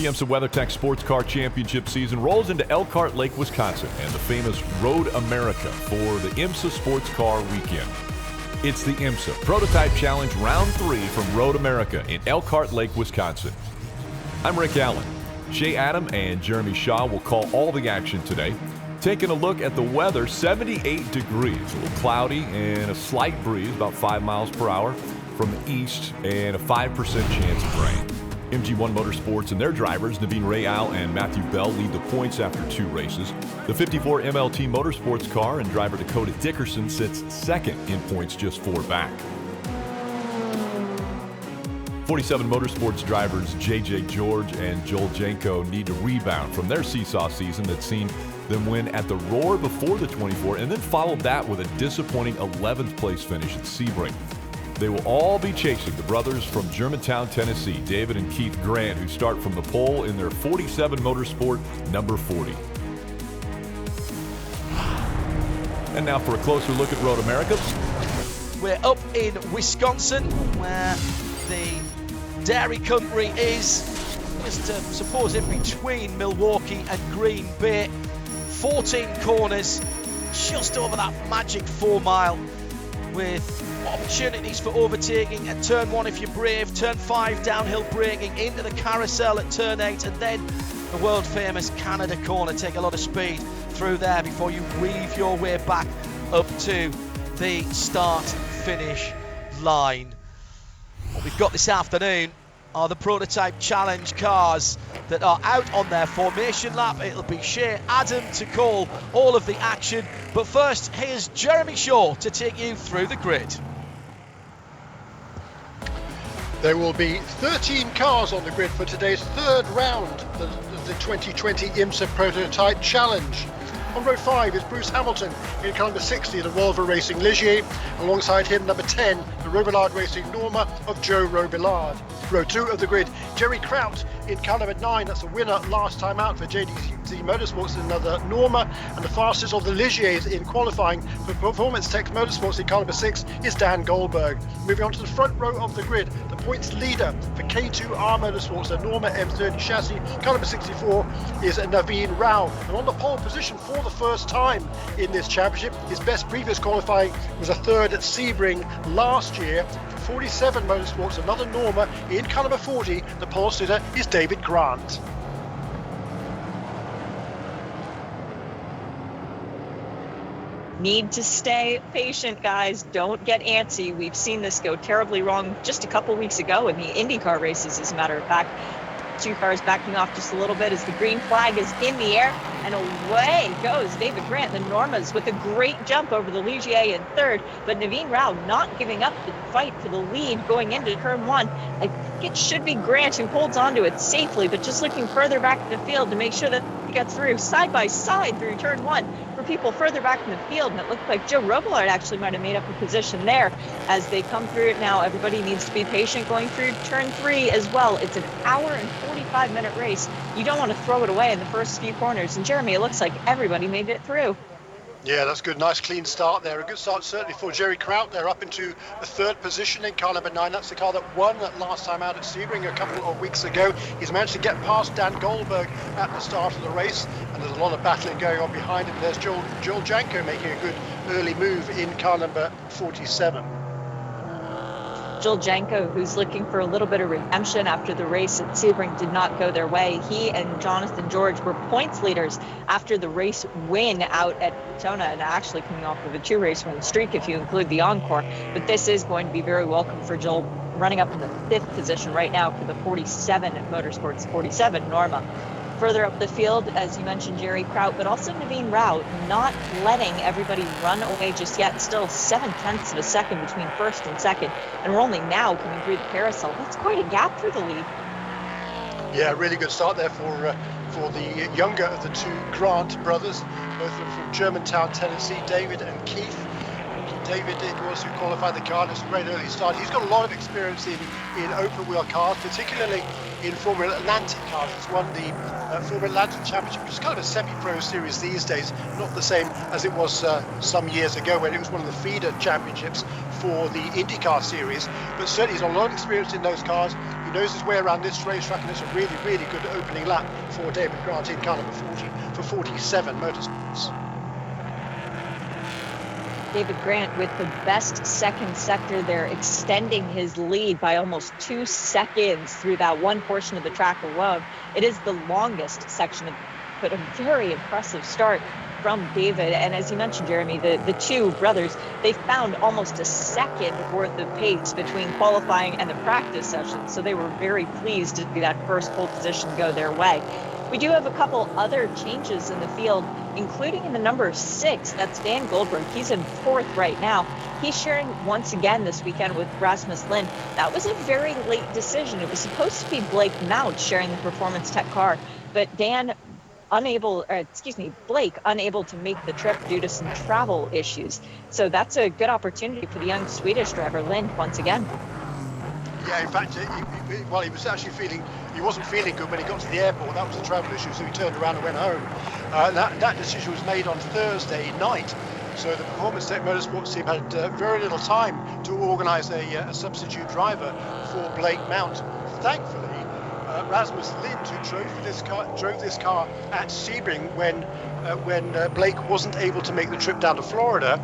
The IMSA WeatherTech Sports Car Championship season rolls into Elkhart Lake, Wisconsin, and the famous Road America for the IMSA Sports Car Weekend. It's the IMSA Prototype Challenge Round 3 from Road America in Elkhart Lake, Wisconsin. I'm Rick Allen. Shea Adam and Jeremy Shaw will call all the action today. Taking a look at the weather, 78 degrees, a little cloudy and a slight breeze, about 5 miles per hour from the east, and a 5% chance of rain. MG1 Motorsports and their drivers, Naveen Rayal and Matthew Bell, lead the points after 2 races. The 54 MLT Motorsports car and driver Dakota Dickerson sits second in points, just 4 back. 47 Motorsports drivers JJ George and Joel Janko need to rebound from their seesaw season that's seen them win at the Roar before the 24 and then followed that with a disappointing 11th place finish at Sebring. They will all be chasing the brothers from Germantown, Tennessee, David and Keith Grant, who start from the pole in their 47 Motorsport number 40. And now for a closer look at Road America. We're up in Wisconsin, where the dairy country is, just suppose in between Milwaukee and Green Bay. 14 corners, just over that magic 4 mile, with opportunities for overtaking at turn 1 if you're brave, turn 5 downhill braking into the carousel at turn 8, and then the world famous Canada corner. Take a lot of speed through there before you weave your way back up to the start finish line. What we've got this afternoon are the Prototype Challenge cars that are out on their formation lap. It'll be Shea Adam to call all of the action, but first here's Jeremy Shaw to take you through the grid. There will be 13 cars on the grid for today's third round of the 2020 IMSA Prototype Challenge. On row 5 is Bruce Hamilton in car number 60, the Volvo Racing Ligier. Alongside him, number 10, the Robillard Racing Norma of Joe Robillard. Row 2 of the grid, Jerry Kraut in car number 9, that's the winner last time out for JDC Motorsports, another Norma. And the fastest of the Ligiers in qualifying for Performance Tech Motorsports in car number 6 is Dan Goldberg. Moving on to the front row of the grid, the points leader for K2R Motorsports, the Norma M30 chassis, car number 64 is Naveen Rao. And on the pole position for the first time in this championship, his best previous qualifying was a third at Sebring last year. For 47 Motorsports, another Norma in car number 40, the pole sitter is David Grant. Need to stay patient, guys. Don't get antsy. We've seen this go terribly wrong just a couple weeks ago in the IndyCar races, as a matter of fact. 2 cars backing off just a little bit as the green flag is in the air, and away goes David Grant, the Normas, with a great jump over the Ligier in third, but Naveen Rao not giving up the fight for the lead going into turn 1. I think it should be Grant who holds onto it safely, but just looking further back in the field to make sure that he gets through side by side through turn 1 for people further back in the field, and it looked like Joe Robillard actually might have made up a position there as they come through it now. Everybody needs to be patient going through turn 3 as well. It's an hour and 45-minute race. You don't want to throw it away in the first few corners, and Jeremy, it looks like everybody made it through. Yeah, that's good. Nice clean start there. A good start certainly for Jerry Kraut. They're up into the third position in car number 9. That's the car that won last time out at Sebring a couple of weeks ago. He's managed to get past Dan Goldberg at the start of the race, and there's a lot of battling going on behind him. There's Joel Janko making a good early move in car number 47. Joel Janko, who's looking for a little bit of redemption after the race at Sebring did not go their way. He and Jonathan George were points leaders after the race win out at Daytona, and actually coming off of a 2-race win streak if you include the encore. But this is going to be very welcome for Joel, running up in the 5th position right now for the 47 Motorsports 47 Norma. Further up the field, as you mentioned, Jerry Kraut, but also Naveen Rao, not letting everybody run away just yet. Still 0.7 of a second between first and second, and we're only now coming through the carousel. That's quite a gap through the lead. Yeah, really good start there for the younger of the 2 Grant brothers, both of them from Germantown, Tennessee, David and Keith. David it was who qualified the car. It's a great early start. He's got a lot of experience in open wheel cars, particularly in Formula Atlantic cars. He's won the Formula Atlantic Championship, which is kind of a semi-pro series these days, not the same as it was some years ago when it was one of the feeder championships for the IndyCar series. But certainly he's got a lot of experience in those cars. He knows his way around this racetrack, and it's a really, really good opening lap for David Grant in car number 40 for 47 Motorsports. David Grant with the best second sector there, extending his lead by almost 2 seconds through that one portion of the track alone. It is the longest section of, but a very impressive start from David. And as you mentioned, Jeremy, the two brothers, they found almost a second worth of pace between qualifying and the practice session. So they were very pleased to see that first pole position go their way. We do have a couple other changes in the field, including in the number 6. That's Dan Goldberg. He's in 4th right now. He's sharing once again this weekend with Rasmus Lind. That was a very late decision. It was supposed to be Blake Mount sharing the Performance Tech car, but Blake unable to make the trip due to some travel issues. So that's a good opportunity for the young Swedish driver Lind once again. Yeah, in fact, he was actually he wasn't feeling good when he got to the airport. That was a travel issue, so he turned around and went home. That decision was made on Thursday night, so the Performance Tech Motorsports team had very little time to organise a substitute driver for Blake Mount. Thankfully, Rasmus Lind, who drove this car at Sebring when Blake wasn't able to make the trip down to Florida.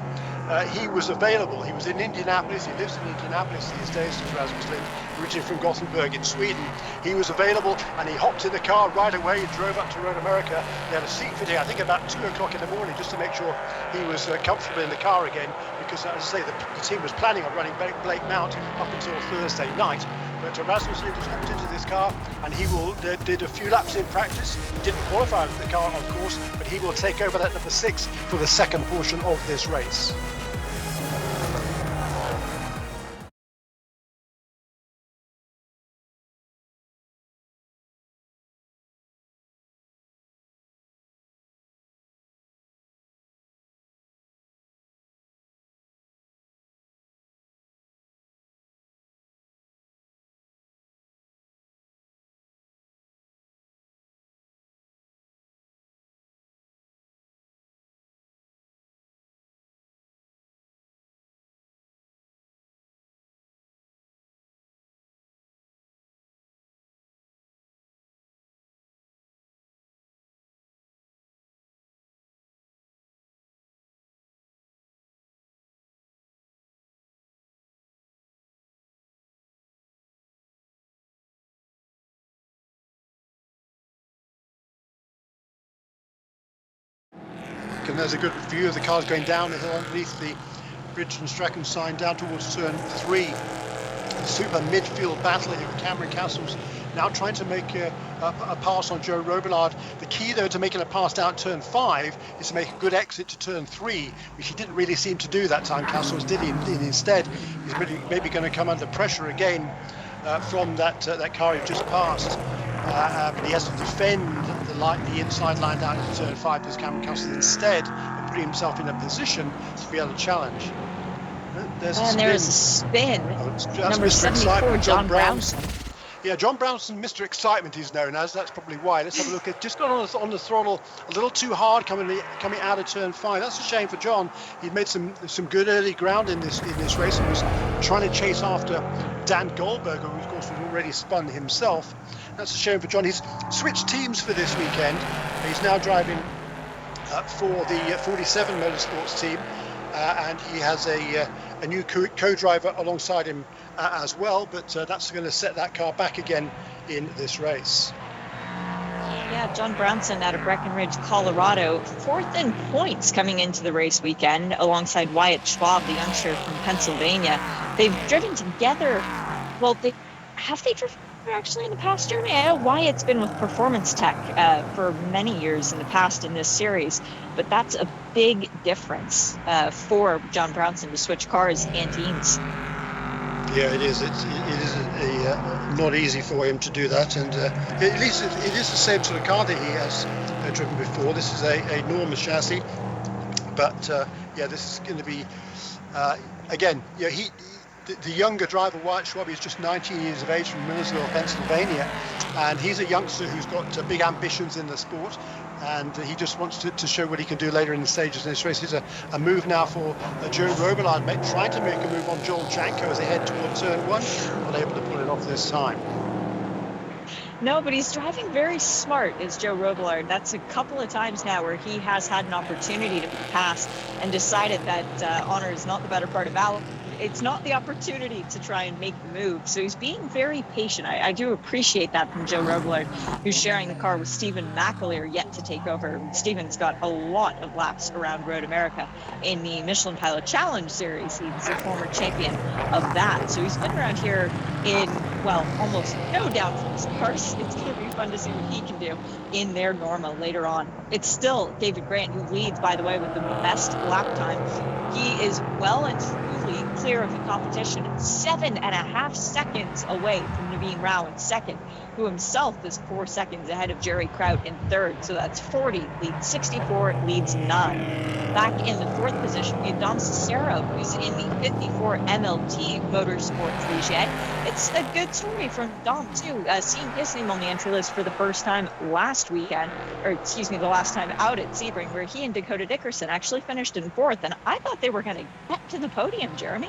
He was available. He was in Indianapolis. He lives in Indianapolis these days, Rasmus Lind, originally from Gothenburg in Sweden. He was available, and he hopped in the car right away and drove up to Road America. They had a seat fitting, I think, about 2 o'clock in the morning, just to make sure he was comfortable in the car again, because, as I say, the team was planning on running Blake Mount up until Thursday night. But Rasmus Lind just hopped into this car, and he did a few laps in practice. He didn't qualify for the car, of course, but he will take over that number 6 for the second portion of this race. And there's a good view of the cars going down the hill underneath the Bridge and Strachan sign down towards turn 3. A super midfield battle here with Cameron Castles now trying to make a pass on Joe Robillard. The key, though, to making a pass down turn 5 is to make a good exit to turn 3, which he didn't really seem to do that time. Castles did. Instead, he's maybe going to come under pressure again from that car he just passed. But he has to defend the inside line down into turn 5 because Cameron Castles instead of putting himself in a position to be able to challenge. There's a spin. Number Mr. 74, Excitement, John Brownson. Yeah, John Brownson, Mr. Excitement he's known as. That's probably why. Let's have a look at just gone on the throttle a little too hard coming out of turn 5. That's a shame for John. He'd made some good early ground in this race and was trying to chase after Dan Goldberg, who of course was already spun himself. That's a shame for John. He's switched teams for this weekend. He's now driving for the 47 Motorsports team, and he has a new co-driver alongside him as well, but that's going to set that car back again in this race. Yeah, John Brownson out of Breckenridge, Colorado, 4th in points coming into the race weekend alongside Wyatt Schwab, the youngster from Pennsylvania. They've driven together. Well, have they driven actually in the past, Jeremy? I know Wyatt's been with Performance Tech for many years in the past in this series, but that's a big difference for John Brownson to switch cars and teams. Yeah, it is. It is not easy for him to do that, and at least it is the same sort of car that he has driven before. This is a normal chassis, but yeah, this is going to be again. Yeah, the younger driver, Wyatt Schwab, is just 19 years of age from Millersville, Pennsylvania, and he's a youngster who's got big ambitions in the sport, and he just wants to show what he can do later in the stages in this race. Here's a move now for Joe Robillard, trying to make a move on Joel Janko as they head toward turn 1, not able to pull it off this time. No, but he's driving very smart, is Joe Robillard. That's a couple of times now where he has had an opportunity to pass and decided that honor is not the better part of valor. It's not the opportunity to try and make the move. So he's being very patient. I do appreciate that from Joe Robillard, who's sharing the car with Stephen McAleer, yet to take over. Stephen's got a lot of laps around Road America in the Michelin Pilot Challenge Series. He's a former champion of that. So he's been around here in, well, almost no downforce cars. It's going to be fun to see what he can do in their Norma later on. It's still David Grant who leads, by the way, with the best lap time. He is well and truly clear of the competition, 7.5 seconds away from Naveen Rao in second, who himself is 4 seconds ahead of Jerry Kraut in third. So that's 40 leads 64, leads 9. Back in the fourth position, we have Dom Cicero, who's in the 54 MLT Motorsports Ligier. It's a good story from Dom, too. Seeing his name on the entry list for the first time last weekend, or excuse me, the last time out at Sebring, where he and Dakota Dickerson actually finished in fourth. And I thought they were going to get to the podium, Jeremy.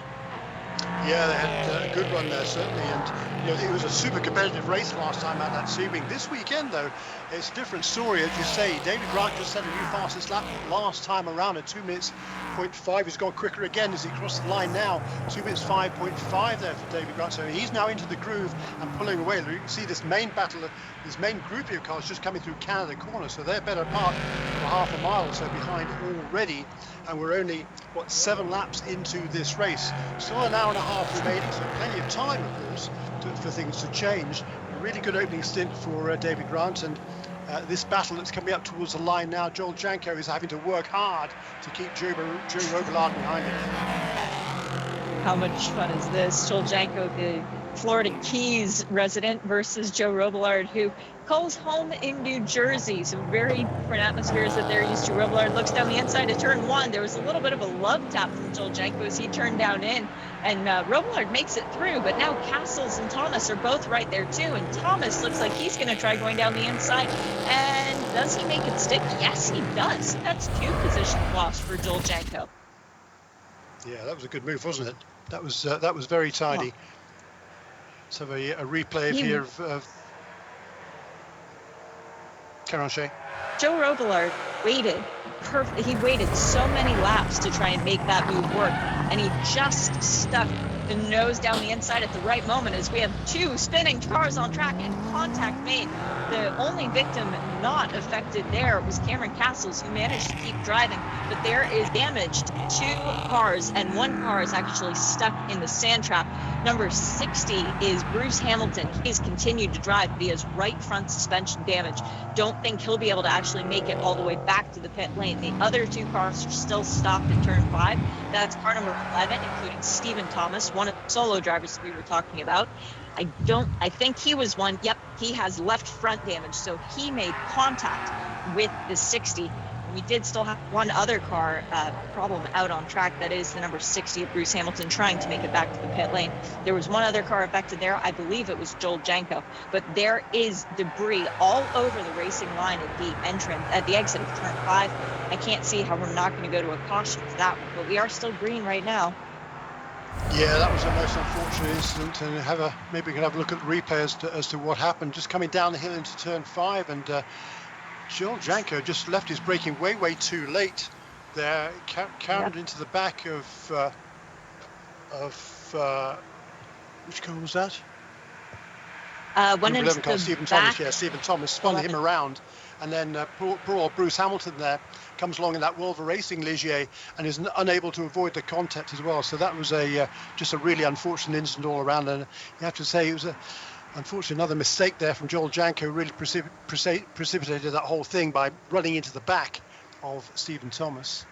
Yeah, they had a good run there, certainly, and it was a super competitive race last time out at Sebring. This weekend, though, it's a different story, as you say. David Grant just set a new fastest lap last time around at 2 minutes 0.5. He's gone quicker again as he crossed the line now. 2 minutes 5.5 there for David Grant. So he's now into the groove and pulling away. You can see this main battle, this main group of cars just coming through Canada Corner. So they're better part of half a mile or so behind already. And we're only, 7 laps into this race. Still an hour and a half remaining, so plenty of time, of course, for things to change. A really good opening stint for David Grant, and this battle that's coming up towards the line now, Joel Janko is having to work hard to keep Joe Robillard behind him. How much fun is this? Joel Janko, the Florida Keys resident, versus Joe Robillard, who calls home in New Jersey. Some very different atmospheres that they're used to. Robillard looks down the inside of turn 1. There was a little bit of a love tap from Joel Janko as he turned down in, and Robillard makes it through, but now Castles and Thomas are both right there too, and Thomas looks like he's going to try going down the inside. And does he make it stick? Yes, he does. That's 2 position loss for Joel Janko. Yeah, that was a good move, wasn't it? That was very tidy. Yeah. Let's have a replay here of Caranche. Joe Robillard waited. He waited so many laps to try and make that move work, and he just stuck the nose down the inside at the right moment as we have 2 spinning cars on track and contact made. The only victim not affected there was Cameron Castles, who managed to keep driving, but there is damage to 2 cars, and 1 car is actually stuck in the sand trap. Number 60 is Bruce Hamilton. He's continued to drive, but he has right front suspension damage. Don't think he'll be able to actually make it all the way back to the pit lane. The other 2 cars are still stopped at turn 5. That's car number 11, including Stephen Thomas, one of the solo drivers that we were talking about. I think he was one. Yep, he has left front damage, so he made contact with the 60. We did still have 1 other car problem out on track. That is the number 60 of Bruce Hamilton trying to make it back to the pit lane. There was 1 other car affected there. I believe it was Joel Janko. But there is debris all over the racing line at the exit of turn 5. I can't see how we're not going to go to a caution for that one, but we are still green right now. Yeah, that was a most unfortunate incident, and maybe we can have a look at the replay as to what happened. Just coming down the hill into turn 5, and Joel Janko just left his braking way too late there. Carried into the back of which car was that? One Number 11 car, Stephen Thomas. Yeah, Stephen Thomas spun 11. Him around, and then poor old Bruce Hamilton there comes along in that Volvo Racing Ligier and is unable to avoid the contact as well. So that was just a really unfortunate incident all around, and you have to say it was unfortunately another mistake there from Joel Janko, who really precipitated that whole thing by running into the back of Stephen Thomas.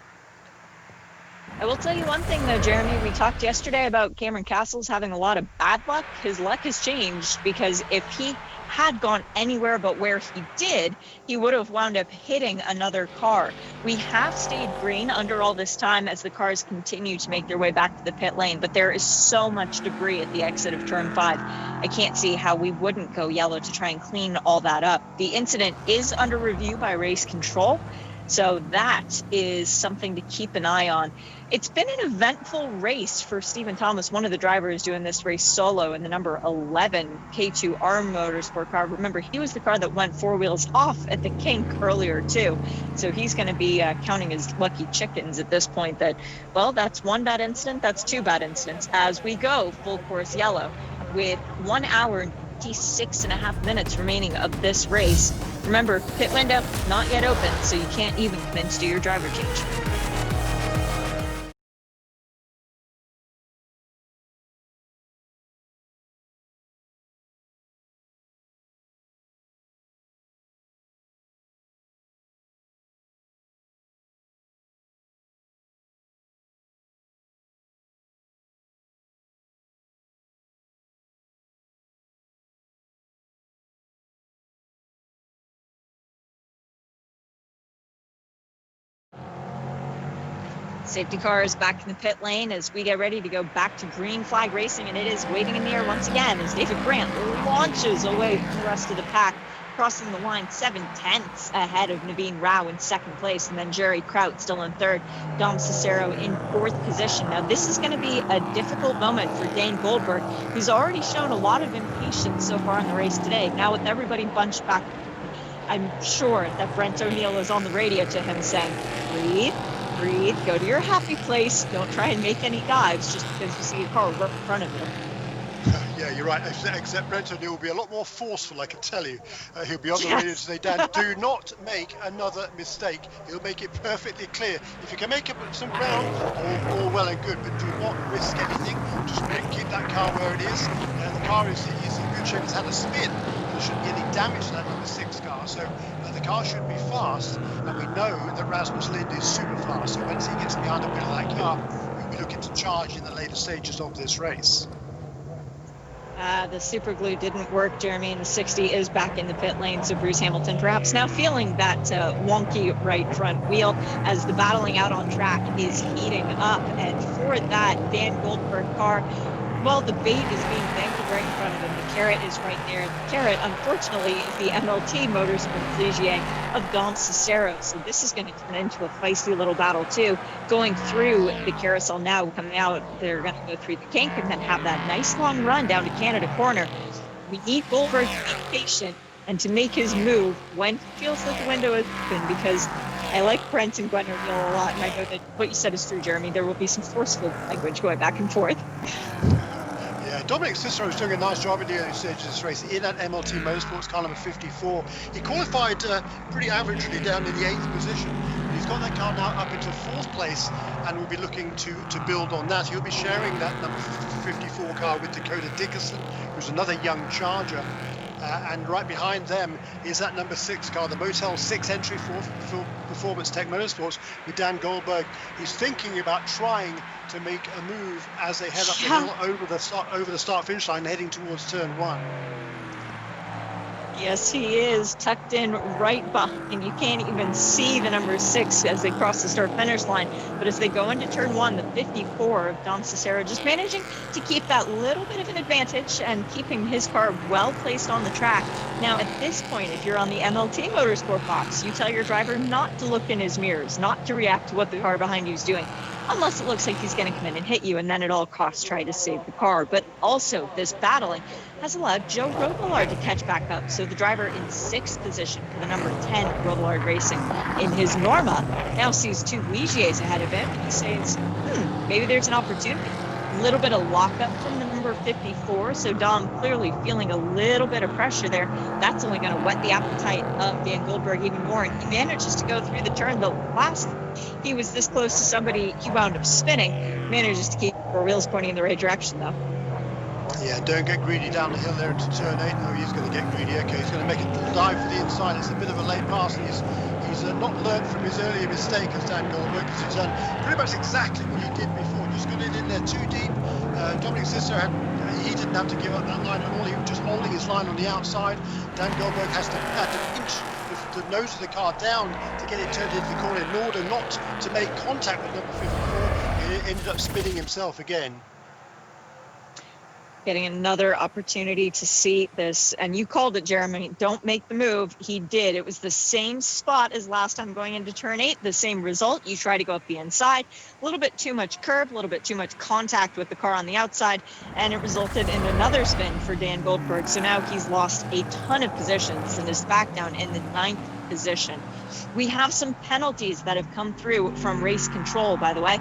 I will tell you one thing though, Jeremy, we talked yesterday about Cameron Castles having a lot of bad luck. His luck has changed, because if he had gone anywhere but where he did, he would have wound up hitting another car. We have stayed green under all this time as the cars continue to make their way back to the pit lane, but there is so much debris at the exit of turn 5. I can't see how we wouldn't go yellow to try and clean all that up. The incident is under review by race control. So that is something to keep an eye on. It's been an eventful race for Stephen Thomas, one of the drivers doing this race solo in the number 11 K2R Motorsport car. Remember, he was the car that went 4 wheels off at the kink earlier too. So he's going to be counting his lucky chickens at this point that, well, that's one bad incident, that's two bad incidents. As we go full course yellow with 1 hour and 56.5 minutes remaining of this race. Remember, pit window not yet open, so you can't even come in to do your driver change. Safety car is back in the pit lane as we get ready to go back to green flag racing, and it is waiting in the air once again as David Grant launches away from the rest of the pack, crossing the line 7/10 ahead of Naveen Rao in second place, and then Jerry Kraut still in third, Dom Cicero in fourth position. Now this is going to be a difficult moment for Dane Goldberg, who's already shown a lot of impatience so far in the race today. Now with everybody bunched back, I'm sure that Brent O'Neill is on the radio to him saying, breathe, go to your happy place, don't try and make any dives just because you see a car right in front of you. Yeah, you're right, except Brent O'Neill will be a lot more forceful, I can tell you. He'll be on the radio to say, Dan, do not make another mistake. He'll make it perfectly clear. If you can make up some ground, all well and good, but do not risk anything. Just keep that car where it is. The car is in good shape. It's had a spin. There shouldn't be any damage to that number 6 car, so the car should be fast, and we know that Rasmus Lind is super fast, so once he gets behind the wheel of that car, we'll be looking to charge in the later stages of this race. The super glue didn't work, Jeremy, and the 60 is back in the pit lane, so Bruce Hamilton perhaps now feeling that wonky right front wheel as the battling out on track is heating up, and for that Dan Goldberg car, well, the bait is being dangled right in front of him. The carrot is right there. The carrot, unfortunately, is the MLT Motorsport Ligier of Dom Cicero. So this is going to turn into a feisty little battle, too. Going through the carousel now, coming out, they're going to go through the kink and then have that nice long run down to Canada Corner. We need Goldberg to be patient and to make his move when he feels like the window is open, because I like Brent and Gwen O'Neill a lot, and I know that what you said is true, Jeremy. There will be some forceful language going back and forth. Yeah, Dominic Cicero is doing a nice job in the early stages of this race in at MLT Motorsports car number 54. He qualified pretty averagely down in the 8th position. He's got that car now up into 4th place and will be looking to build on that. He'll be sharing that number 54 car with Dakota Dickerson, who's another young charger. And right behind them is that number 6 car, the Motel 6 entry for Performance Tech Motorsports with Dan Goldberg. He's thinking about trying to make a move as they head up the hill over the start finish line, heading towards turn 1. Yes, he is tucked in right behind. You can't even see the number 6 as they cross the start-finish line. But as they go into turn 1, the 54 of Dom Cicero just managing to keep that little bit of an advantage and keeping his car well placed on the track. Now, at this point, if you're on the MLT Motorsport box, you tell your driver not to look in his mirrors, not to react to what the car behind you is doing, unless it looks like he's going to come in and hit you, and then at all costs try to save the car. But also, this battling has allowed Joe Robillard to catch back up. So the driver in 6th position for the number 10 Robillard Racing in his Norma now sees 2 Ligiers ahead of him, and he says, maybe there's an opportunity. A little bit of lockup from the number 54, so Dom clearly feeling a little bit of pressure there. That's only going to whet the appetite of Dan Goldberg even more, and he manages to go through the turn. The last he was this close to somebody, he wound up spinning. Manages to keep the wheels pointing in the right direction, though. Yeah, don't get greedy down the hill there into turn 8. No, he's going to get greedy. Okay, he's going to make a dive for the inside. It's a bit of a late pass, and he's not learned from his earlier mistake as Dan Goldberg, because he's done pretty much exactly what he did before. Just got it in there too deep. Dominic Cicero he didn't have to give up that line at all. He was just holding his line on the outside. Dan Goldberg had to pinch the nose of the car down to get it turned into the corner in order not to make contact with number 54. He ended up spinning himself again. getting another opportunity to see this. And you called it, Jeremy. Don't make the move. He did. It was the same spot as last time going into turn 8, the same result. You try to go up the inside, a little bit too much curve, a little bit too much contact with the car on the outside, and it resulted in another spin for Dan Goldberg. So now he's lost a ton of positions and is back down in the 9th position. We have some penalties that have come through from race control, by the way.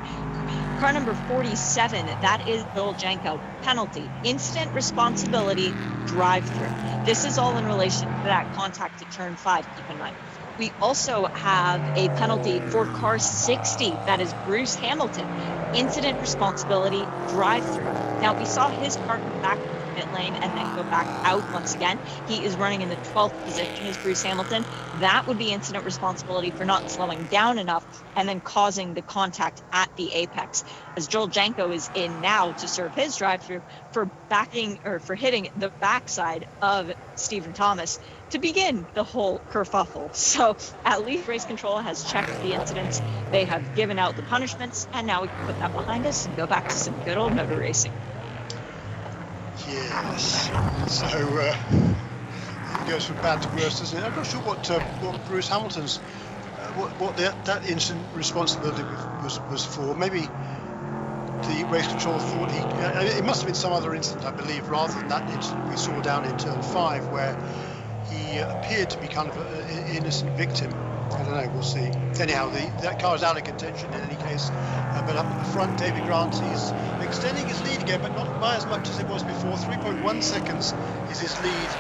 Car number 47, that is Joel Janko. Penalty, incident responsibility, drive-through. This is all in relation to that contact at turn 5, keep in mind. We also have a penalty for car 60, that is Bruce Hamilton. Incident responsibility, drive-through. Now, we saw his car come back to the pit lane and then go back out once again. He is running in the 12th position as Bruce Hamilton. That would be incident responsibility for not slowing down enough and then causing the contact at the apex. As Joel Janko is in now to serve his drive-through for hitting the backside of Stephen Thomas to begin the whole kerfuffle. So at least race control has checked the incidents. They have given out the punishments, and now we can put that behind us and go back to some good old motor racing. Yes. So it goes from bad to worse, doesn't it? I'm not sure what Bruce Hamilton's that incident responsibility was for. Maybe the race control thought it must have been some other incident, I believe, rather than that incident we saw down in turn 5 where he appeared to be kind of an innocent victim. I don't know, we'll see. Anyhow, that car is out of contention in any case. But up at the front, David Grant, he's extending his lead again, but not by as much as it was before. 3.1 seconds is his lead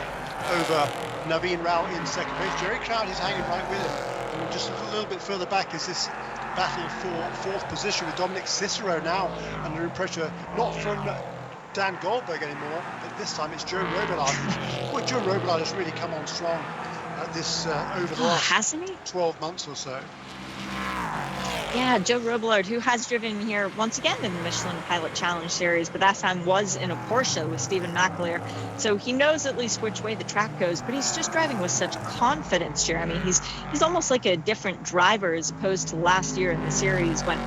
over Naveen Rao in second place. Jerry Crowd is hanging right with him. And just a little bit further back is this battle for 4th position with Dominic Cicero now under pressure, not from Dan Goldberg anymore, but this time it's Joe Robillard. Boy, Joe Robillard has really come on strong at this over the last hasn't he? 12 months or so. Yeah, Joe Robillard, who has driven here once again in the Michelin Pilot Challenge Series, but that time was in a Porsche with Stephen McAleer. So he knows at least which way the track goes, but he's just driving with such confidence, Jeremy. He's almost like a different driver as opposed to last year in the series when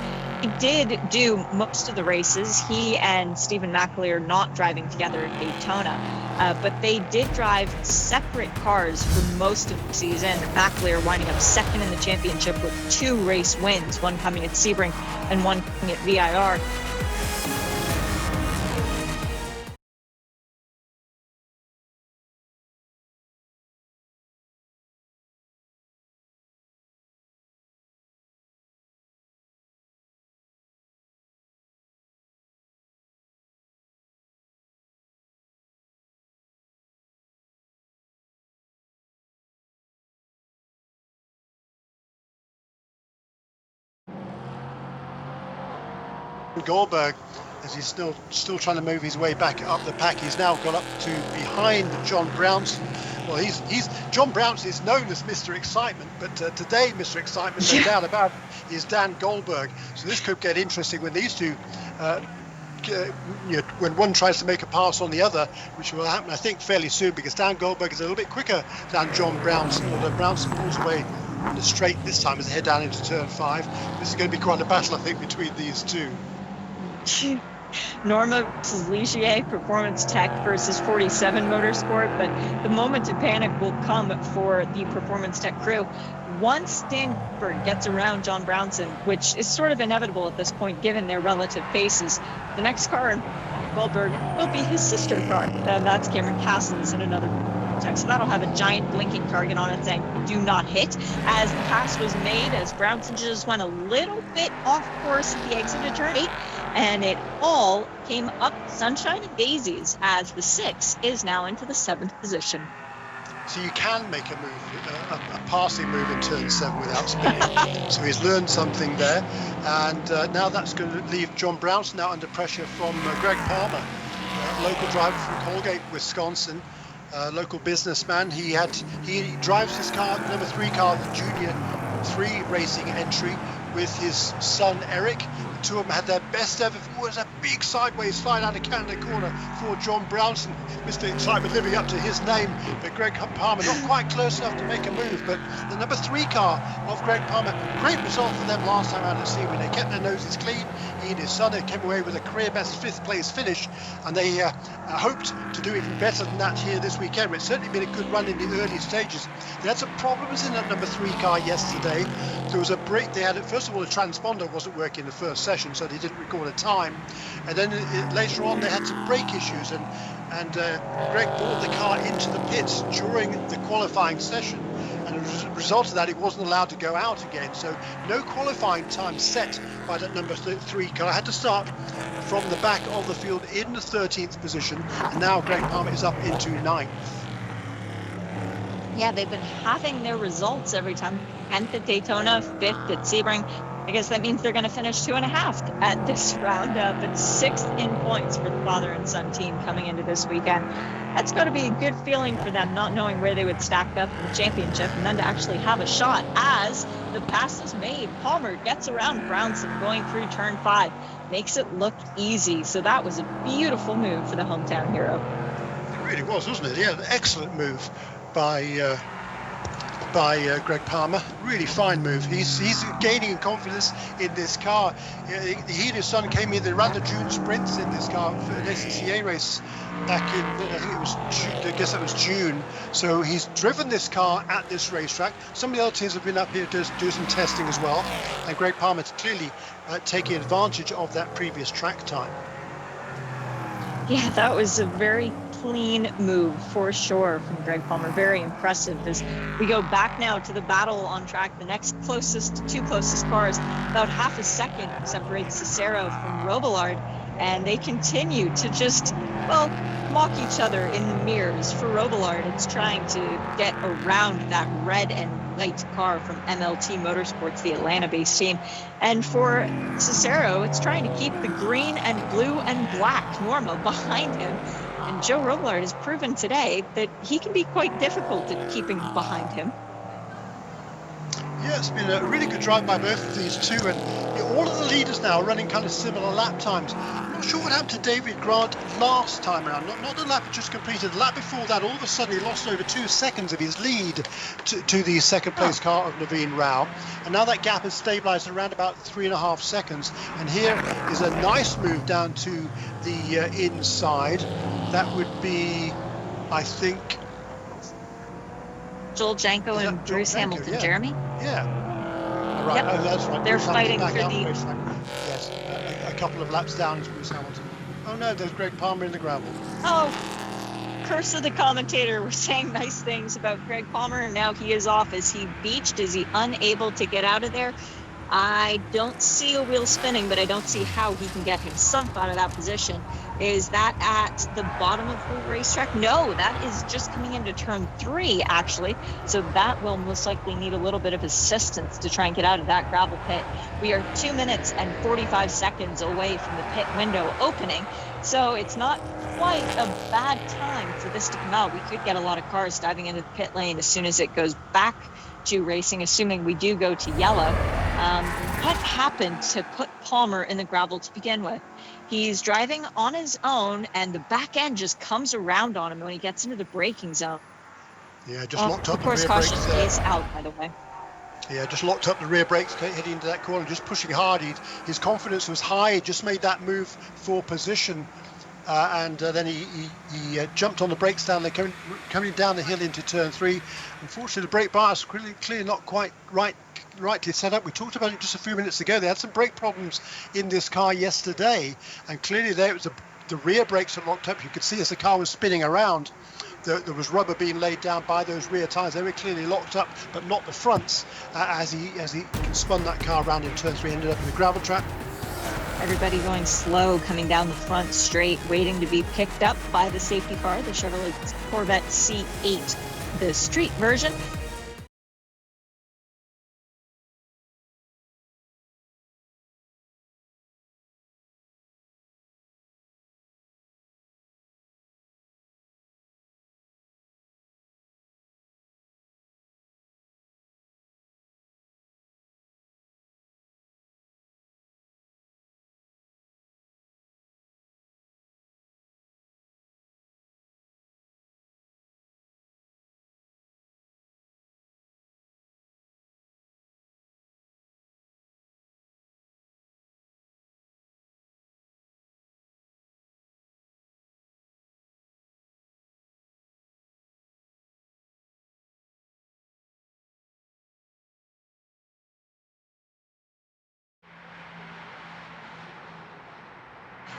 he did do most of the races. He and Stephen McAleer not driving together at Daytona, but they did drive separate cars for most of the season. McAleer winding up second in the championship with 2 race wins, one coming at Sebring and one coming at VIR. Goldberg, as he's still trying to move his way back up the pack, he's now got up to behind John Brownson. Well, he's John Brownson is known as Mr. Excitement, but today Mr. Excitement, no doubt about it, is Dan Goldberg. So this could get interesting when these two, when one tries to make a pass on the other, which will happen, I think, fairly soon, because Dan Goldberg is a little bit quicker than John Brownson, although Brownson pulls away the straight this time as they head down into turn 5. This is going to be quite a battle, I think, between these two. Norma versus Ligier, Performance Tech versus 47 Motorsport, but the moment of panic will come for the Performance Tech crew once Dan Goldberg gets around John Brownson, which is sort of inevitable at this point given their relative paces. The next car in Goldberg will be his sister car, and that's Cameron Castles in another Tech. So that'll have a giant blinking target on it saying "Do not hit." As the pass was made, as Brownson just went a little bit off course at the exit of turn 8, and it all came up sunshine and daisies as the 6 is now into the 7th position. So you can make a move, a passing move in turn 7 without spinning. So he's learned something there, and now that's going to leave John Brownson now under pressure from Greg Palmer, local driver from Colgate, Wisconsin. Local businessman. He drives his car, number 3 car, the Junior 3 racing entry, with his son Eric. The two of them had their best ever. It was a big sideways slide out of Canada corner for John Brownson. Mr. Excitement living up to his name, but Greg Palmer not quite close enough to make a move. But the number 3 car of Greg Palmer, great result for them last time out at Sebring. They kept their noses clean. He he and his son. They came away with a career best 5th place finish, and they hoped to do even better than that here this weekend. But it's certainly been a good run in the early stages. They had some problems in that number 3 car yesterday. There was a break. They had, first of all, the transponder wasn't working the first session, so they didn't record a time. And then later on, they had some brake issues, and Greg brought the car into the pits during the qualifying session, and as a result of that, it wasn't allowed to go out again. So no qualifying time set by that number 3 car. Had to start from the back of the field in the 13th position, and now Greg Palmer is up into 9th. Yeah, they've been having their results every time. 10th at Daytona, 5th at Sebring. I guess that means they're going to finish 2.5 at this roundup, and 6th in points for the father and son team coming into this weekend. That's got to be a good feeling for them, not knowing where they would stack up in the championship, and then to actually have a shot as the pass is made. Palmer gets around Brownson going through turn 5, makes it look easy. So that was a beautiful move for the hometown hero. It really was, wasn't it? Yeah, an excellent move by Greg Palmer. Really fine move. He's gaining confidence in this car. He and his son came in. They ran the June sprints in this car for an SCCA race back in, I think it was June, I guess that was June. So he's driven this car at this racetrack. Some of the other teams have been up here to do some testing as well, and Greg Palmer is clearly taking advantage of that previous track time. Yeah, that was a very clean move for sure from Greg Palmer. Very impressive. As we go back now to the battle on track, the next two closest cars, about half a second separates Cicero from Robillard, and they continue to just, well, mock each other in the mirrors. For Robillard, it's trying to get around that red and white car from MLT Motorsports, the Atlanta-based team. And for Cicero, it's trying to keep the green and blue and black Norma behind him. And Joe Robillard has proven today that he can be quite difficult at keeping behind him. Yeah, it's been a really good drive by both of these two, and all of the leaders now are running kind of similar lap times. I'm not sure what happened to David Grant last time around, not the lap he just completed. The lap before that, all of a sudden he lost over 2 seconds of his lead to the second place car of Naveen Rao, and now that gap has stabilized around about 3.5 seconds. And here is a nice move down to the inside. That would be, I think, Joel Janko and Bruce Hamilton, yeah. Jeremy? Yeah. Right. Yep. Oh, that's right. They're Bruce fighting Hamilton back for out the... racetrack. Yes, a couple of laps down is Bruce Hamilton. Oh no, there's Greg Palmer in the gravel. Oh, curse of the commentator. We're saying nice things about Greg Palmer, and now he is off. Is he beached? Is he unable to get out of there? I don't see a wheel spinning, but I don't see how he can get himself out of that position. Is that at the bottom of the racetrack? No, that is just coming into turn 3, actually. So that will most likely need a little bit of assistance to try and get out of that gravel pit. We are 2 minutes and 45 seconds away from the pit window opening. So it's not quite a bad time for this to come out. We could get a lot of cars diving into the pit lane as soon as it goes back to racing, assuming we do go to yellow. What happened to put Palmer in the gravel to begin with? He's driving on his own, and the back end just comes around on him when he gets into the braking zone. Yeah, just locked up of the course, rear caution brakes. is out, by the way. Yeah, just locked up the rear brakes heading into that corner, just pushing hard. His confidence was high. He just made that move for position. And then he jumped on the brakes down there, coming down the hill into turn 3. Unfortunately, the brake bias clearly not quite rightly set up. We talked about it just a few minutes ago. They had some brake problems in this car yesterday, and clearly there was the rear brakes are locked up. You could see as the car was spinning around, there was rubber being laid down by those rear tyres. They were clearly locked up, but not the fronts. As he spun that car around in turn 3, ended up in the gravel trap. Everybody going slow, coming down the front straight, waiting to be picked up by the safety car, the Chevrolet Corvette C8, the street version.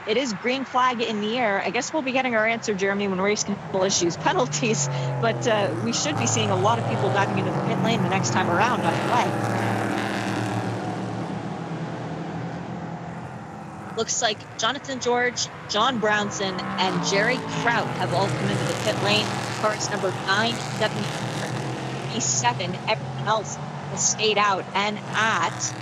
It is green flag in the air. I guess we'll be getting our answer, Jeremy, when race control issues penalties, but we should be seeing a lot of people diving into the pit lane the next time around either way. Looks like Jonathan George, John Brownson, and Jerry Kraut have all come into the pit lane. Cars number 9, 7, 37. Everyone else has stayed out. And at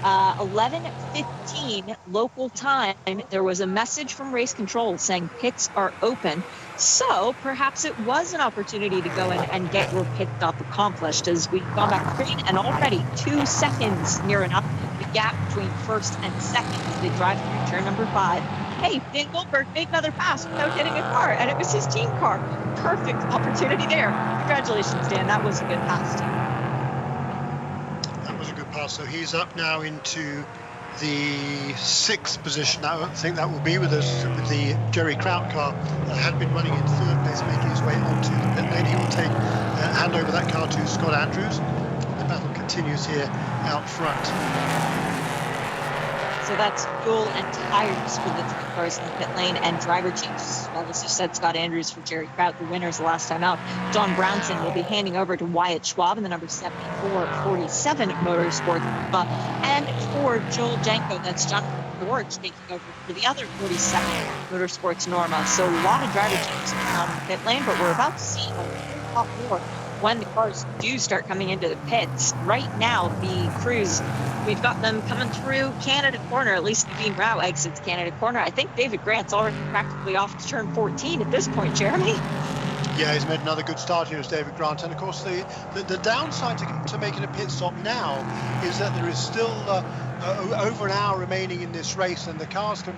11:15 local time, there was a message from race control saying pits are open. So perhaps it was an opportunity to go in and get your pit stop accomplished, as we've gone back green and already 2 seconds near enough the gap between first and second as they drive through turn number 5. Hey, Dan Goldberg made another pass without hitting a car, and it was his team car. Perfect opportunity there. Congratulations, Dan. That was a good pass, too. That was a good pass. So he's up now into the 6th position. I think that will be with us with the Jerry Kraut car that had been running in 3rd place, making his way onto the pit lane. He will hand over that car to Scott Andrews. The battle continues here out front. So that's fuel and tires for the 3 cars in the pit lane, and driver changes. Well, as you said, Scott Andrews for Jerry Kraut, the winners the last time out. John Brownson will be handing over to Wyatt Schwab in the number 74-47 Motorsport. And for Joel Janko, that's Jonathan George taking over for the other 47 Motorsports Norma. So a lot of driver changes on the pit lane, but we're about to see a lot more when the cars do start coming into the pits. Right now, the crews, we've got them coming through Canada Corner, at least Naveen Rao exits Canada Corner. I think David Grant's already practically off to turn 14 at this point, Jeremy. Yeah, he's made another good start here as David Grant. And of course, the downside to making a pit stop now is that there is still over an hour remaining in this race, and the cars can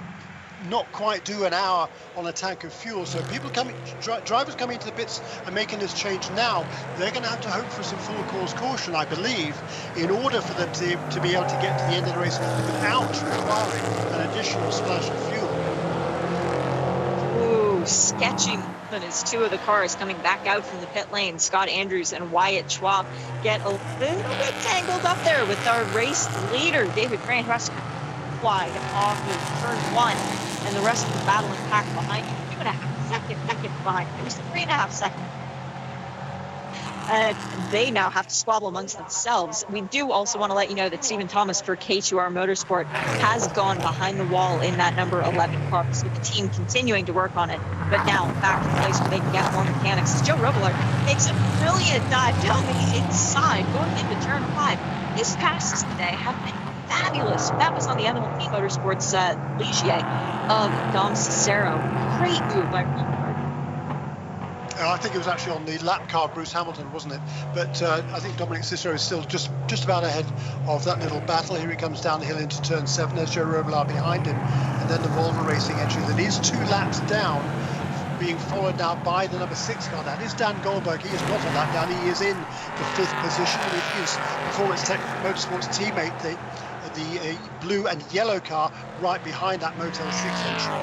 not quite do an hour on a tank of fuel. So people drivers coming into the pits and making this change now, they're going to have to hope for some full course caution, I believe, in order for them to be able to get to the end of the race without requiring an additional splash of fuel. Ooh, sketching as 2 of the cars coming back out from the pit lane. Scott Andrews and Wyatt Schwab get a little bit tangled up there with our race leader, David Grant, who has to wide off of turn 1, and the rest of the battling pack behind him. 2.5 seconds behind. It was 3.5 seconds. They now have to squabble amongst themselves. We do also want to let you know that Stephen Thomas for K2R Motorsport has gone behind the wall in that number 11 car, so the team continuing to work on it. But now back to the place where they can get more mechanics. As Joe Robillard makes a brilliant dive down the inside, going into turn 5. His passes today have been fabulous. That was on the MLP Motorsports Ligier of Dom Cicero. Great move by Robillard. I think it was actually on the lap car, Bruce Hamilton, wasn't it? But I think Dominic Cicero is still just about ahead of that little battle. Here he comes down the hill into turn 7. There's Joe Robillard behind him. And then the Volvo Racing entry that is 2 laps down, being followed now by the number 6 car. That is Dan Goldberg. He is not a lap down. He is in the 5th position with his Performance Tech Motorsports teammate, the blue and yellow car, right behind that Motel 6 entry.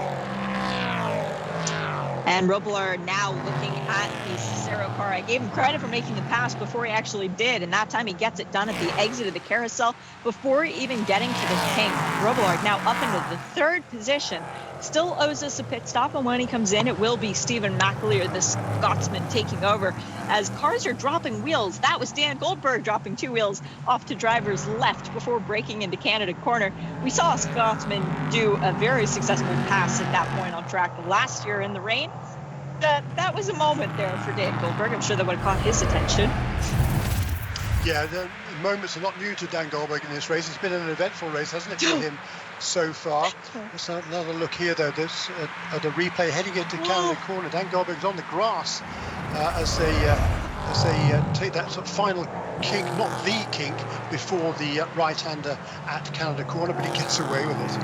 And Robillard now looking at the Cicero car. I gave him credit for making the pass before he actually did, and that time he gets it done at the exit of the carousel before even getting to the tank. Robillard now up into the 3rd position. Still owes us a pit stop, and when he comes in, it will be Stephen McAleer, the Scotsman, taking over. As cars are dropping wheels, that was Dan Goldberg dropping 2 wheels off to driver's left before braking into Canada Corner. We saw a Scotsman do a very successful pass at that point on track last year in the rain. That was a moment there for Dan Goldberg. I'm sure that would have caught his attention. Yeah, the moments are not new to Dan Goldberg in this race. It's been an eventful race, hasn't it, for him so far? Let's have another look here, though. This at a replay heading into Canada Corner. Dan Goldberg's on the grass as they take that sort of final kink, not the kink, before the right-hander at Canada Corner, but he gets away with it.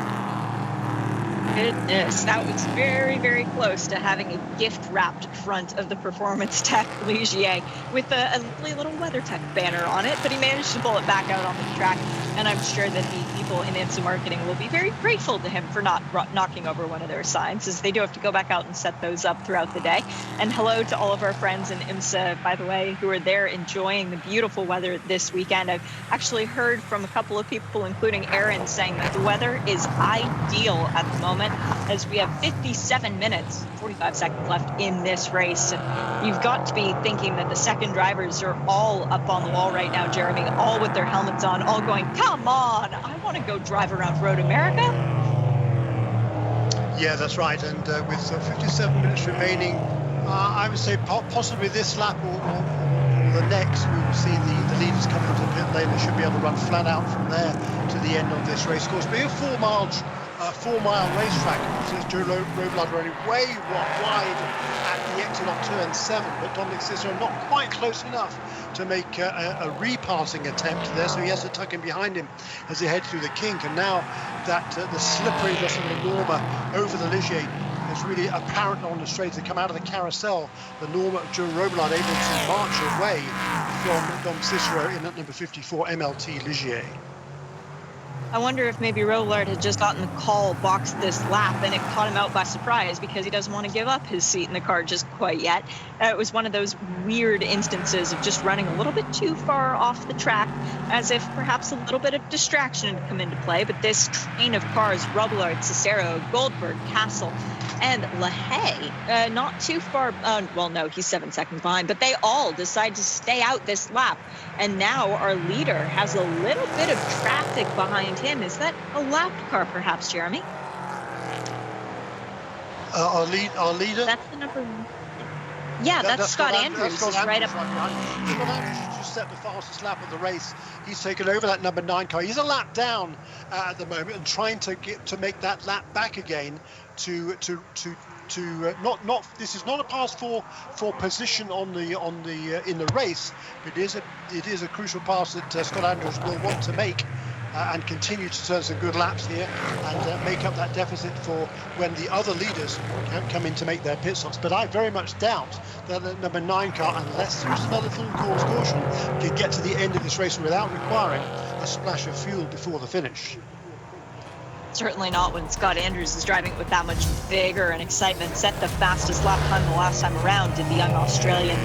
Goodness, that was very, very close to having a gift-wrapped front of the Performance Tech Ligier with a lovely little WeatherTech banner on it, but he managed to pull it back out on the track. And I'm sure that the people in IMSA marketing will be very grateful to him for not knocking over one of their signs, as they do have to go back out and set those up throughout the day. And hello to all of our friends in IMSA, by the way, who are there enjoying the beautiful weather this weekend. I've actually heard from a couple of people, including Aaron, saying that the weather is ideal at the moment, as we have 57 minutes, 45 seconds left in this race. And you've got to be thinking that the second drivers are all up on the wall right now, Jeremy, all with their helmets on, all going, come on, I want to go drive around Road America. Yeah, that's right. And with 57 minutes remaining, I would say possibly this lap or the next, we will see the leaders coming into the pit lane. They should be able to run flat out from there to the end of this race course. Being a 4-mile racetrack, since Joe Robillard running way wide at the exit on turn 7, but Dominic Cicero not quite close enough to make a repassing attempt there, so he has to tuck in behind him as he heads through the kink. And now that the slipperiness of the Norma over the Ligier is really apparent on the straight. They come out of the carousel, the Norma of Joe Robillard able to march away from Dom Cicero in at number 54 MLT Ligier. I wonder if maybe Robillard had just gotten the call, boxed this lap, and it caught him out by surprise because he doesn't want to give up his seat in the car just quite yet. It was one of those weird instances of just running a little bit too far off the track, as if perhaps a little bit of distraction had come into play. But this train of cars, Robillard, Cicero, Goldberg, Castle, and LaHaye, not too far, well, no, he's 7 seconds behind, but they all decide to stay out this lap. And now our leader has a little bit of traffic behind him. Is that a lapped car, perhaps, Jeremy? Our leader? That's the number one. Yeah, that's Scott Andrews. He's right up. Scott Andrews just set the fastest lap of the race. He's taken over that number 9 car. He's a lap down at the moment and trying to make that lap back again to not. This is not a pass for position in the race. It is a crucial pass that Scott Andrews will want to make. And continue to turn some good laps here and make up that deficit for when the other leaders come in to make their pit stops. But I very much doubt that the number 9 car, unless there's another full course caution, can get to the end of this race without requiring a splash of fuel before the finish. Certainly not when Scott Andrews is driving it with that much vigor and excitement. Set the fastest lap time the last time around, did the young Australian.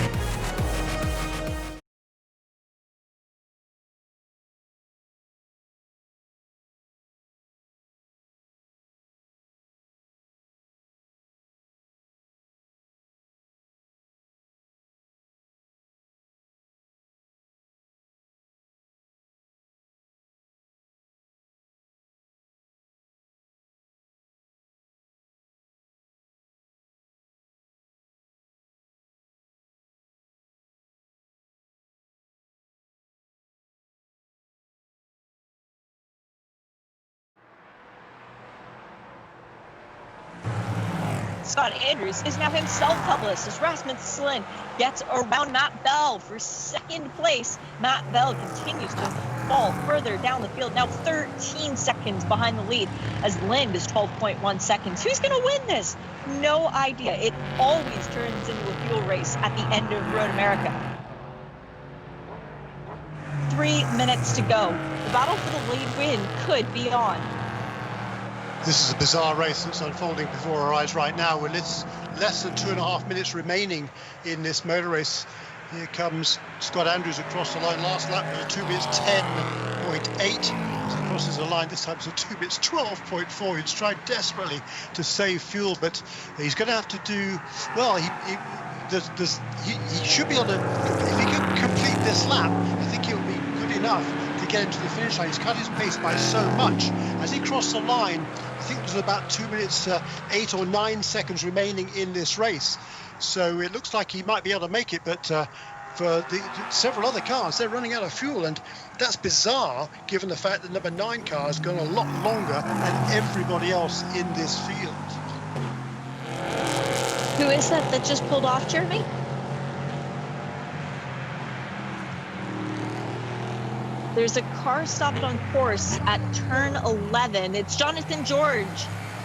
Scott Andrews is now himself helpless as Rasmus Slin gets around Matt Bell for second place. Matt Bell continues to fall further down the field, now 13 seconds behind the lead as Lind is 12.1 seconds. Who's going to win this? No idea. It always turns into a fuel race at the end of Road America. 3 minutes to go. The battle for the lead win could be on. This is a bizarre race that's unfolding before our eyes right now. With less than 2.5 minutes remaining in this motor race. Here comes Scott Andrews across the line. Last lap was a 2 minutes 10.8. As he crosses the line, this time it's a 2 minutes 12.4. He's tried desperately to save fuel, but he's going to have to do well. He should be able to, if he can complete this lap, I think it will be good enough to get into the finish line. He's cut his pace by so much. As he crossed the line, I think there's about 2 minutes 8 or 9 seconds remaining in this race. So it looks like he might be able to make it, but for several other cars, they're running out of fuel, and that's bizarre given the fact that number 9 car has gone a lot longer than everybody else in this field. Who is that just pulled off, Jeremy? There's a car stopped on course at turn 11. It's Jonathan George.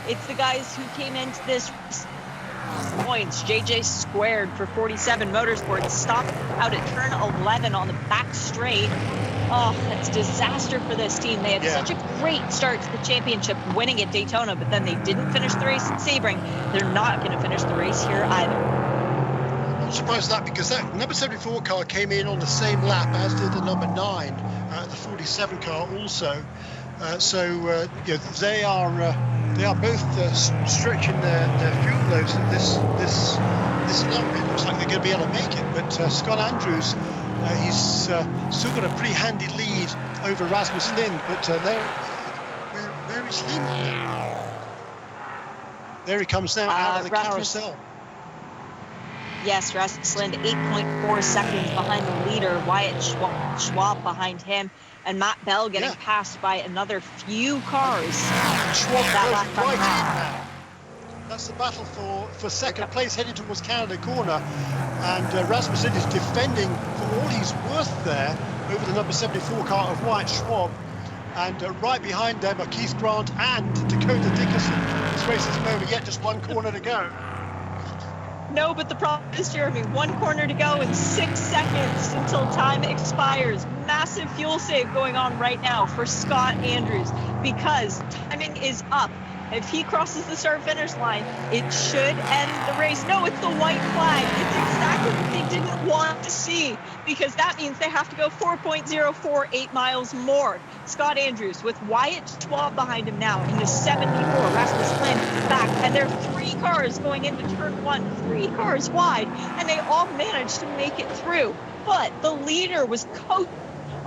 It's the guys who came into this points. JJ Squared for 47 Motorsports stopped out at turn 11 on the back straight. Oh, that's disaster for this team. They had such a great start to the championship, winning at Daytona, but then they didn't finish the race at Sebring. They're not going to finish the race here either. I'm not surprised at that, because that number 74 car came in on the same lap as did the number 9, the 47 car also. They are both stretching their fuel loads at this lap. It looks like they're going to be able to make it, but Scott Andrews, he's still got a pretty handy lead over Rasmus Lind, but where is Lind now? There he comes now out of the carousel. Yes, Rasmus Lind, 8.4 seconds behind the leader. Wyatt Schwab behind him, and Matt Bell getting passed by another few cars. Schwab goes right in now. That's the battle for second place heading towards Canada Corner, and Rasmus Lind is defending for all he's worth there over the number 74 car of Wyatt Schwab, and right behind them are Keith Grant and Dakota Dickerson. This race isn't over yet, just one corner to go. No, but the problem is, Jeremy, one corner to go and 6 seconds until time expires. Massive fuel save going on right now for Scott Andrews, because timing is up. If he crosses the start-finish line, it should end the race. No, it's the white flag. It's exactly what they didn't want to see, because that means they have to go 4.048 miles more. Scott Andrews with Wyatt Schwab behind him now in the 74. Rasmus Lind back, and there are 3 cars going into turn 1, 3 cars wide, and they all managed to make it through. But the leader was coached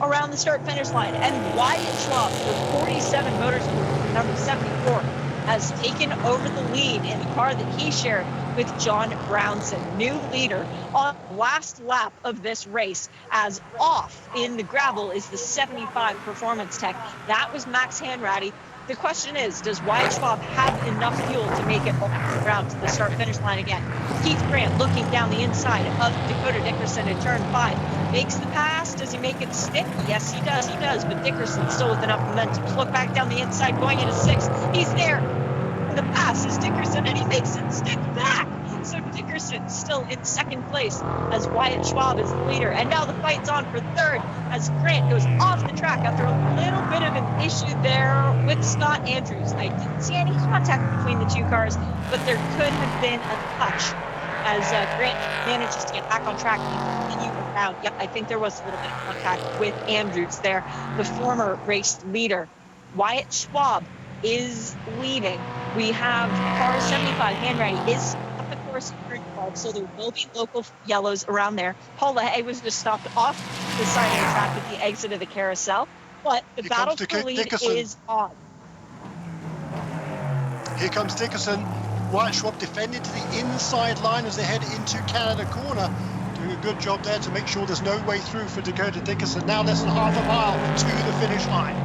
around the start-finish line, and Wyatt Schwab, the 47 Motorsports, number 74, has taken over the lead in the car that he shared with John Brownson, new leader on the last lap of this race, as off in the gravel is the 75 Performance Tech. That was Max Hanratty. The question is, does Wyatt Schwab have enough fuel to make it around to the start-finish line again? Keith Grant looking down the inside of Dakota Dickerson in turn 5. Makes the pass. Does he make it stick? Yes, he does. He does. But Dickerson still with enough momentum to look back down the inside, going into 6. He's there. The pass is Dickerson, and he makes it stick back. So Dickerson still in second place as Wyatt Schwab is the leader. And now the fight's on for third as Grant goes off the track after a little bit of an issue there with Scott Andrews. I didn't see any contact between the 2 cars, but there could have been a touch as Grant manages to get back on track and continue around. Yep, I think there was a little bit of contact with Andrews there, the former race leader. Wyatt Schwab is leading. We have car 75, Hanratty is up the course in 12, so there will be local yellows around there. Paul LaHaye was just stopped off the side of the track at the exit of the carousel, but the battle for lead is on. Here comes Dickerson. Wyatt Schwab defending to the inside line as they head into Canada Corner. Doing a good job there to make sure there's no way through for Dakota Dickerson. Now less than half a mile to the finish line.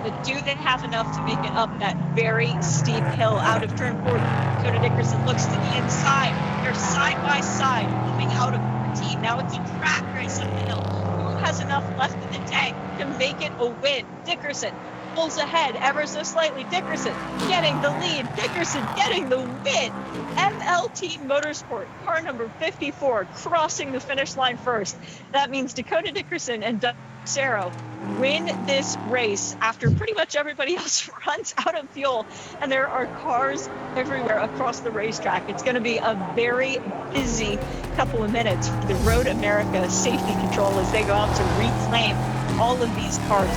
But do they have enough to make it up that very steep hill out of turn 4? Dakota Dickerson looks to the inside. They're side by side coming out of 14. Now it's a track race up the hill. Who has enough left in the tank to make it a win? Dickerson pulls ahead ever so slightly. Dickerson getting the lead. Dickerson getting the win. MLT Motorsport, car number 54, crossing the finish line first. That means Dakota Dickerson and Doug Cero win this race after pretty much everybody else runs out of fuel, and there are cars everywhere across the racetrack. It's going to be a very busy couple of minutes for the Road America Safety Control as they go out to reclaim all of these cars.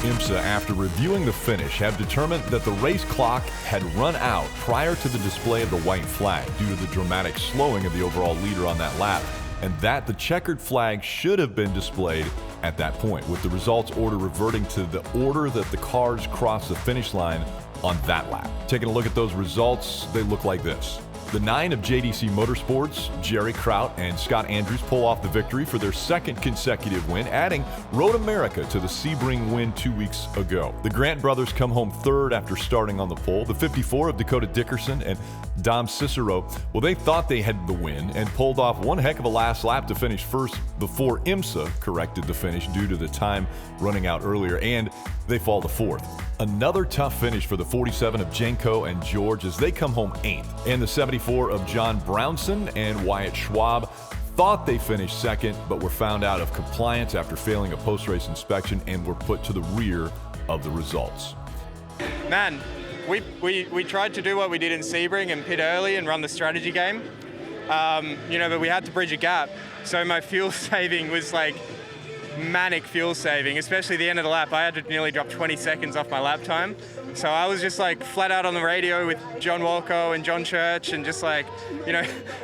IMSA, after reviewing the finish, have determined that the race clock had run out prior to the display of the white flag due to the dramatic slowing of the overall leader on that lap, and that the checkered flag should have been displayed at that point, with the results order reverting to the order that the cars crossed the finish line on that lap. Taking a look at those results, they look like this. The 9 of JDC Motorsports, Jerry Kraut and Scott Andrews, pull off the victory for their second consecutive win, adding Road America to the Sebring win 2 weeks ago. The Grant brothers come home third after starting on the pole. The 54 of Dakota Dickerson and Dom Cicero, well, they thought they had the win and pulled off one heck of a last lap to finish first before IMSA corrected the finish due to the time running out earlier, and they fall to fourth. Another tough finish for the 47 of Jenko and George as they come home 8th. And the 74 of John Brownson and Wyatt Schwab thought they finished second, but were found out of compliance after failing a post-race inspection and were put to the rear of the results. Man, we tried to do what we did in Sebring and pit early and run the strategy game, but we had to bridge a gap. So my fuel saving was like manic fuel saving, especially the end of the lap. I had to nearly drop 20 seconds off my lap time. So I was just like flat out on the radio with John Walco and John Church and just like,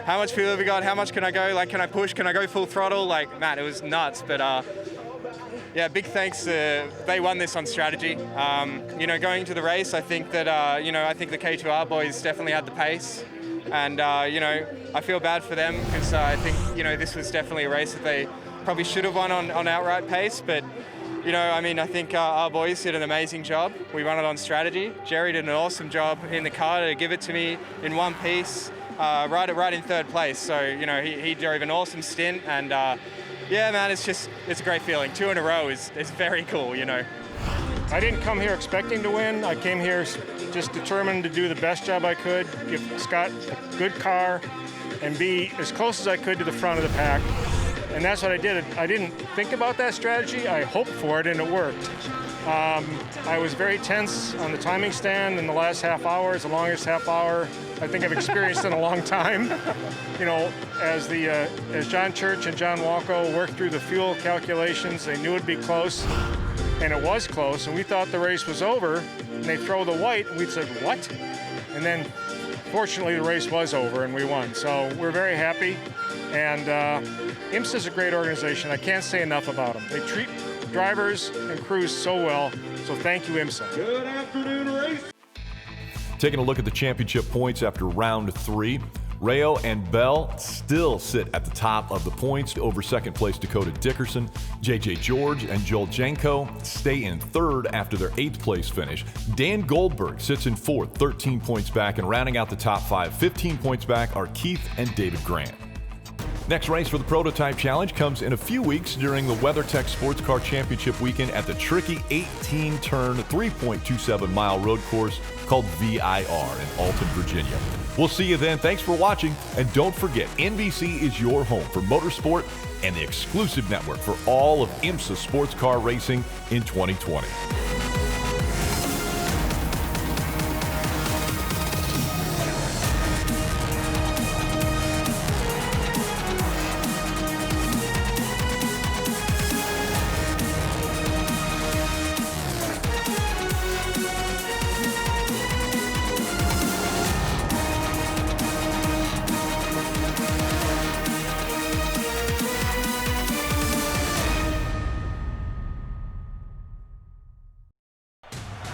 how much fuel have we got? How much can I go? Like, can I push? Can I go full throttle? Like, man, it was nuts. But big thanks. They won this on strategy. Going into the race, I think that, I think the K2R boys definitely had the pace. And, I feel bad for them because I think, this was definitely a race that they probably should have won on outright pace, but I think our boys did an amazing job. We won it on strategy. Jerry did an awesome job in the car to give it to me in one piece, right in third place. So he drove an awesome stint, and man, it's a great feeling. 2 in a row is very cool. I didn't come here expecting to win. I came here just determined to do the best job I could, give Scott a good car, and be as close as I could to the front of the pack. And that's what I did. I didn't think about that strategy. I hoped for it, and it worked. I was very tense on the timing stand in the last half hour. It's the longest half hour I think I've experienced in a long time. As John Church and John Walco worked through the fuel calculations, they knew it'd be close, and it was close. And we thought the race was over, and they throw the white, and we said, what? And then, fortunately, the race was over, and we won. So we're very happy. And IMSA is a great organization. I can't say enough about them. They treat drivers and crews so well. So thank you, IMSA. Good afternoon, race. Taking a look at the championship points after round 3, Rayo and Bell still sit at the top of the points over second place Dakota Dickerson. JJ George and Joel Janko stay in third after their 8th place finish. Dan Goldberg sits in 4th, 13 points back, and rounding out the top 5, 15 points back, are Keith and David Grant. Next race for the Prototype Challenge comes in a few weeks during the WeatherTech Sports Car Championship weekend at the tricky 18-turn, 3.27-mile road course called VIR in Alton, Virginia. We'll see you then. Thanks for watching, and don't forget, NBC is your home for motorsport and the exclusive network for all of IMSA sports car racing in 2020.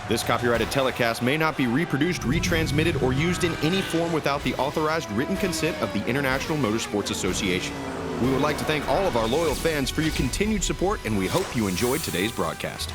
This copyrighted telecast may not be reproduced, retransmitted, or used in any form without the authorized written consent of the International Motorsports Association. We would like to thank all of our loyal fans for your continued support, and we hope you enjoyed today's broadcast.